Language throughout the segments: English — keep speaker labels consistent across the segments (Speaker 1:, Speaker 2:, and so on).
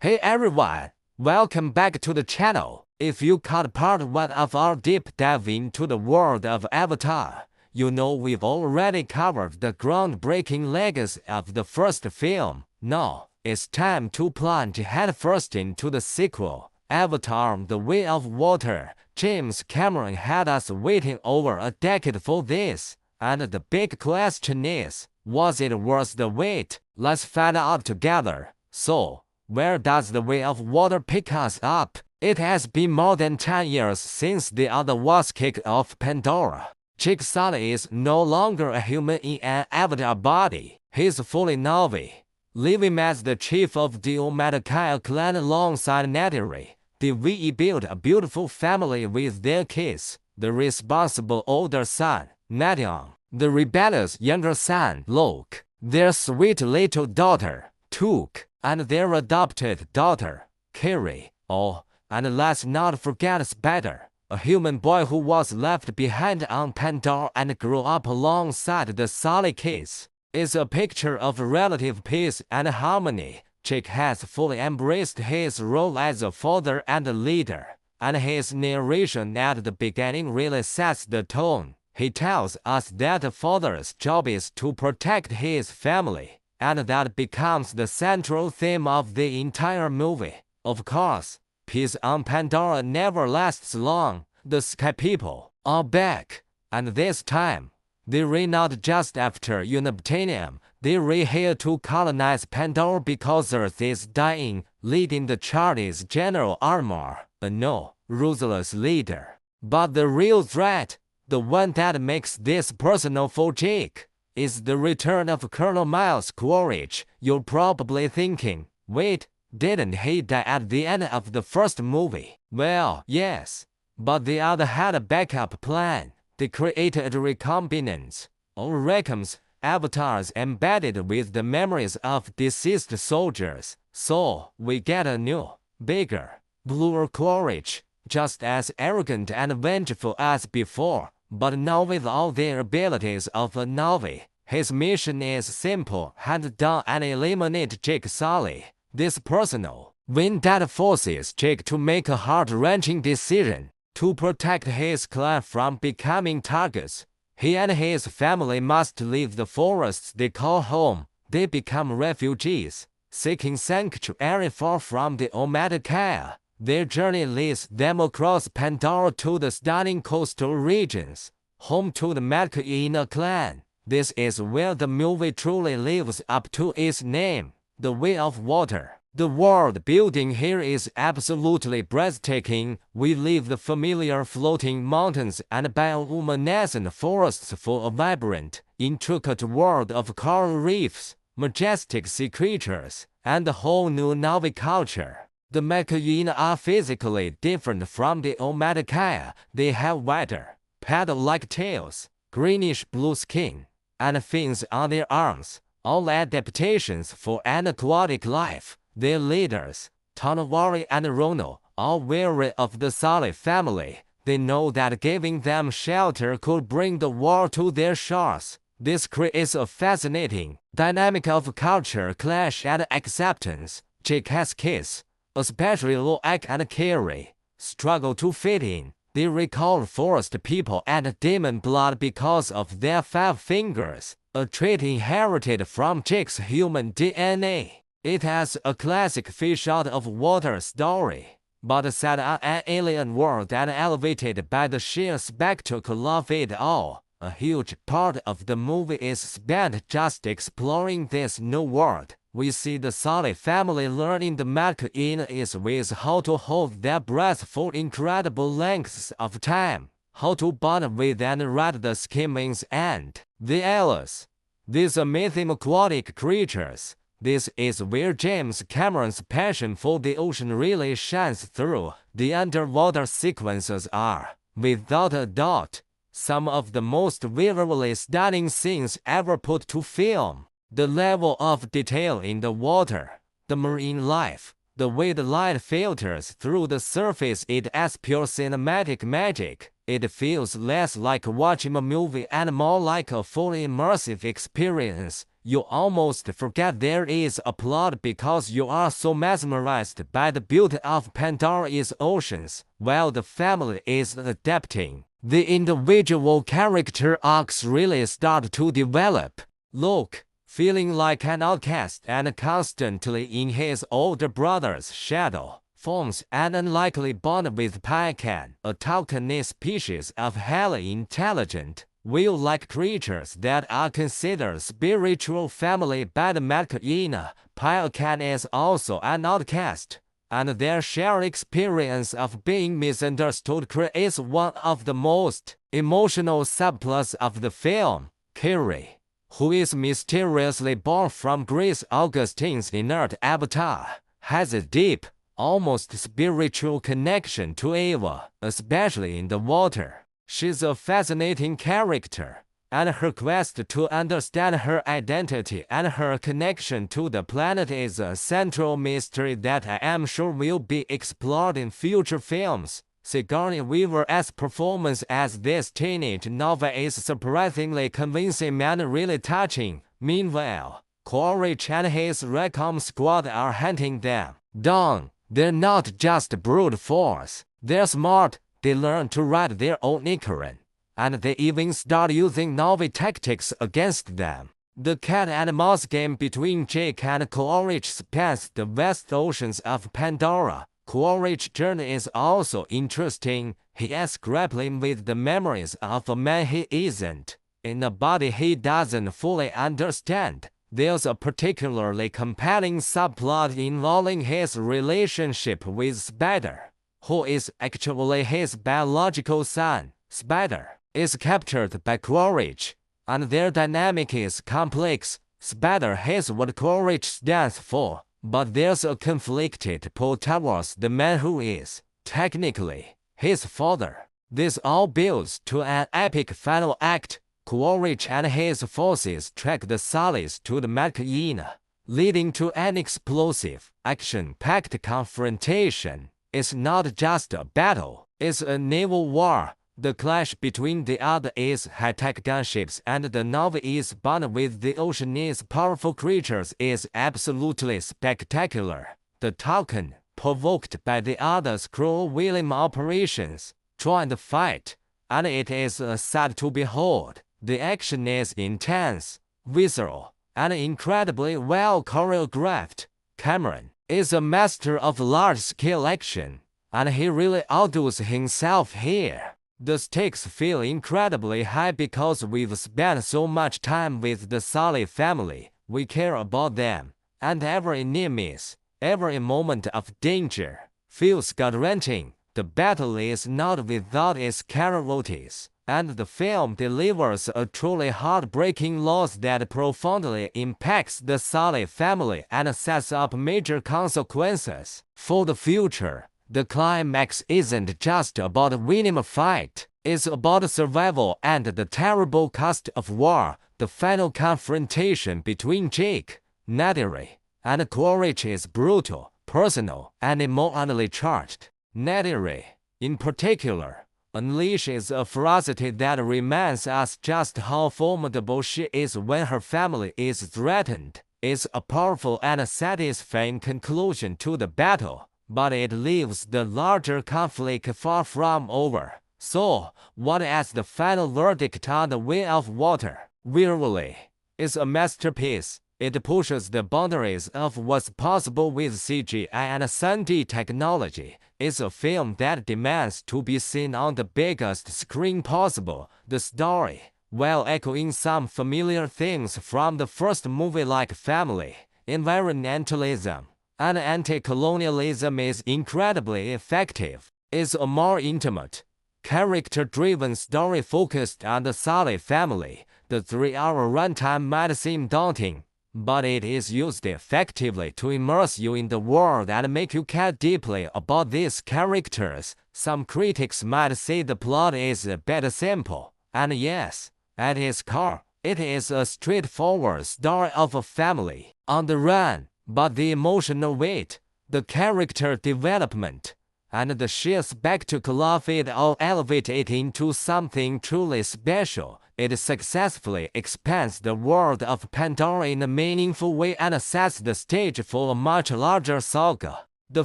Speaker 1: Hey everyone, welcome back to the channel. If you caught part 1 of our deep dive into the world of Avatar, you know we've already covered the groundbreaking legacy of the first film. Now, it's time to plunge headfirst into the sequel, Avatar: The Way of Water. James Cameron had us waiting over a decade for this, and the big question is, was it worth the wait? Let's find out together. So, where does The Way of Water pick us up? It has been more than 10 years since the other was kicked off Pandora. Jake Sully is no longer a human in an Avatar body. He's fully Na'vi, living as the chief of the Omaticaya clan alongside Neytiri. The VE built a beautiful family with their kids, the responsible older son, Nation, the rebellious younger son, Lok, their sweet little daughter, Took, and their adopted daughter, Kiri. Oh, and let's not forget Spider, a human boy who was left behind on Pandora and grew up alongside the Sully kids. It's a picture of relative peace and harmony. Jake has fully embraced his role as a father and a leader, and his narration at the beginning really sets the tone. He tells us that a father's job is to protect his family, and that becomes the central theme of the entire movie. Of course, peace on Pandora never lasts long. The Sky People are back, and this time, they reign not just after Unobtainium. They reign here to colonize Pandora because Earth is dying. Leading the charge is General Armor, a ruthless leader. But the real threat, the one that makes this personal for Jake, is the return of Colonel Miles Quaritch. You're probably thinking, wait, didn't he die at the end of the first movie? Well, yes, but the other had a backup plan. They created recombinants, or Reckams, avatars embedded with the memories of deceased soldiers. So, we get a new, bigger, bluer Quaritch, just as arrogant and vengeful as before, but now with all the abilities of a Na'vi. His mission is simple: hunt down and eliminate Jake Sully. This personal vendetta forces Jake to make a heart-wrenching decision to protect his clan from becoming targets. He and his family must leave the forests they call home. They become refugees, seeking sanctuary far from the Omaticaya. Their journey leads them across Pandora to the stunning coastal regions, home to the Metkayina clan. This is where the movie truly lives up to its name, The Way of Water. The world building here is absolutely breathtaking. We leave the familiar floating mountains and bioluminescent forests for a vibrant, intricate world of coral reefs, majestic sea creatures, and a whole new Na'vi culture. The Metkayina are physically different from the Omaticaya. They have wider, paddle-like tails, greenish-blue skin, and fins on their arms, all adaptations for an aquatic life. Their leaders, Tonowari and Rono, are wary of the Sully family. They know that giving them shelter could bring the war to their shores. This creates a fascinating dynamic of culture clash and acceptance. Jake has kids, especially Loak and Kiri, struggle to fit in. They recall forest people and demon blood because of their 5 fingers, a trait inherited from Jake's human DNA. It has a classic fish out of water story, but set on an alien world and elevated by the sheer spectacle of it all. A huge part of the movie is spent just exploring this new world. We see the Sully family learning the Metkayina is ways how to hold their breath for incredible lengths of time, how to bond with and ride the skimmings and the Alice. These amazing aquatic creatures. This is where James Cameron's passion for the ocean really shines through. The underwater sequences are, without a doubt, some of the most visually stunning scenes ever put to film. The level of detail in the water, the marine life, the way the light filters through the surface, it is pure cinematic magic. It feels less like watching a movie and more like a fully immersive experience. You almost forget there is a plot because you are so mesmerized by the beauty of Pandora's oceans, while the family is adapting. The individual character arcs really start to develop. Luke, feeling like an outcast and constantly in his older brother's shadow, forms an unlikely bond with Pycan, a Taucani species of highly intelligent, whale-like creatures that are considered spiritual family by the Matkina. Pycan is also an outcast, and their shared experience of being misunderstood creates one of the most emotional subplots of the film. Kiri, who is mysteriously born from Grace Augustine's inert avatar, has a deep, almost spiritual connection to Eva, especially in the water. She's a fascinating character, and her quest to understand her identity and her connection to the planet is a central mystery that I am sure will be explored in future films. Sigourney Weaver's performance as this teenage novice is surprisingly convincing and really touching. Meanwhile, Quaritch and his recon squad are hunting them down. They're not just brute force, they're smart. They learn to ride their own Icaran, and they even start using Na'vi tactics against them. The cat and mouse game between Jake and Quaritch spans the vast oceans of Pandora. Quaritch's journey is also interesting. He is grappling with the memories of a man he isn't, in a body he doesn't fully understand. There's a particularly compelling subplot involving his relationship with Spider, who is actually his biological son. Spider is captured by Quaritch, and their dynamic is complex. Spider hates what Quaritch stands for, but there's a conflicted pull towards the man who is, technically, his father. This all builds to an epic final act. Quaritch and his forces track the Sullies to the Matkina, leading to an explosive, action-packed confrontation. It's not just a battle, it's a naval war. The clash between the other's high-tech gunships and the Na'vi's bond with the ocean's powerful creatures is absolutely spectacular. The Taucan, provoked by the other's cruel whaling operations, join the fight, and it is a sight to behold. The action is intense, visceral, and incredibly well choreographed. Cameron is a master of large-scale action, and he really outdoes himself here. The stakes feel incredibly high because we've spent so much time with the Sully family. We care about them, and every near miss, every moment of danger, feels gut-wrenching. The battle is not without its casualties, and the film delivers a truly heartbreaking loss that profoundly impacts the Sully family and sets up major consequences for the future. The climax isn't just about winning a fight, it's about survival and the terrible cost of war. The final confrontation between Jake, Neytiri, and Quaritch is brutal, personal, and emotionally charged. Neytiri, in particular, unleashes a ferocity that reminds us just how formidable she is when her family is threatened. It's a powerful and satisfying conclusion to the battle, but it leaves the larger conflict far from over. So, what is the final verdict on The Way of Water? Wearily, it's a masterpiece. It pushes the boundaries of what's possible with CGI and 3D technology. It's a film that demands to be seen on the biggest screen possible. The story, while echoing some familiar themes from the first movie like family, environmentalism, and anti-colonialism, is incredibly effective. It's a more intimate, character-driven story focused on the Sully family. The 3-hour runtime might seem daunting, but it is used effectively to immerse you in the world and make you care deeply about these characters. Some critics might say the plot is a bit simple, and yes, at its core, it is a straightforward story of a family on the run, but the emotional weight, the character development, and the sheer spectacle of it all elevate it into something truly special. It successfully expands the world of Pandora in a meaningful way and sets the stage for a much larger saga. The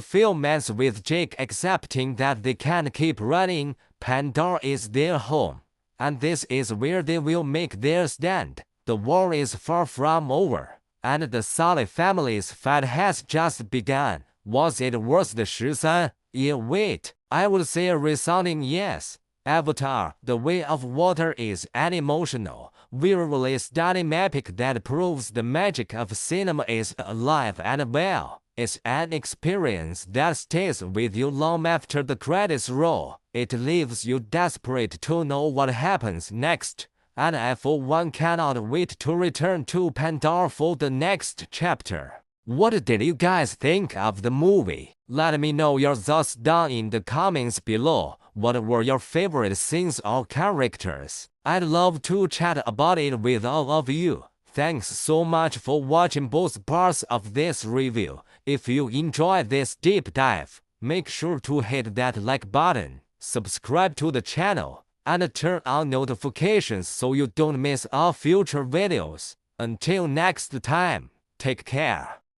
Speaker 1: film ends with Jake accepting that they can't keep running. Pandora is their home, and this is where they will make their stand. The war is far from over, and the Sully family's fight has just begun. Was it worth the 13-year wait? I would say a resounding yes. Avatar: The Way of Water is an emotional, visually stunning epic that proves the magic of cinema is alive and well. It's an experience that stays with you long after the credits roll. It leaves you desperate to know what happens next, and I for one cannot wait to return to Pandora for the next chapter. What did you guys think of the movie? Let me know your thoughts down in the comments below. What were your favorite scenes or characters? I'd love to chat about it with all of you. Thanks so much for watching both parts of this review. If you enjoyed this deep dive, make sure to hit that like button, subscribe to the channel, and turn on notifications so you don't miss our future videos. Until next time, take care.